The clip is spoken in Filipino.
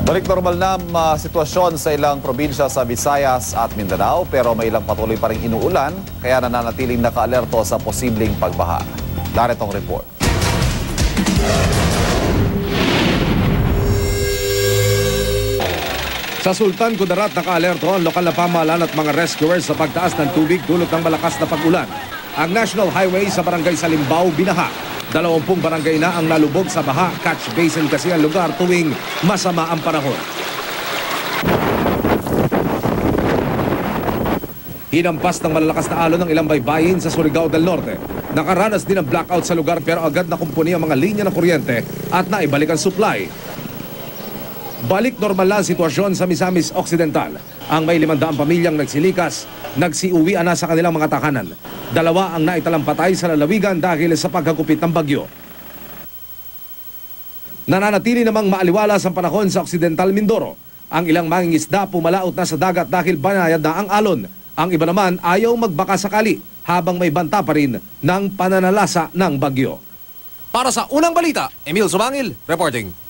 Balik normal na sitwasyon sa ilang probinsya sa Visayas at Mindanao pero may ilang patuloy pa rin inuulan kaya nananatiling naka-alerto sa posibleng pagbaha. Daretong report. Sa Sultan Kudarat naka-alerto ang lokal na pamahalaan at mga rescuers sa pagtaas ng tubig dulot ng malakas na pag-ulan. Ang National Highway sa barangay Salimbao binaha. 20 barangay na ang nalubog sa baha. Catch basin kasi ang lugar tuwing masama ang panahon. Hinampas ng malalakas na alon ng ilang baybayin sa Surigao del Norte. Nakaranas din ng blackout sa lugar pero agad nakumpuni ang mga linya ng kuryente at naibalik ang supply. Balik normal na ang sitwasyon sa Misamis Occidental. Ang may 500 pamilyang nagsilikas, nagsiuwian na sa kanilang mga tahanan. 2 ang naitalang patay sa lalawigan dahil sa pagkagupit ng bagyo. Nananatili namang maaliwalas ang panahon sa Occidental Mindoro. Ang ilang mangingisda pumalaot na sa dagat dahil banayad na ang alon. Ang iba naman ayaw magbaka sakali habang may banta pa rin ng pananalasa ng bagyo. Para sa unang balita, Emil Sumangil reporting.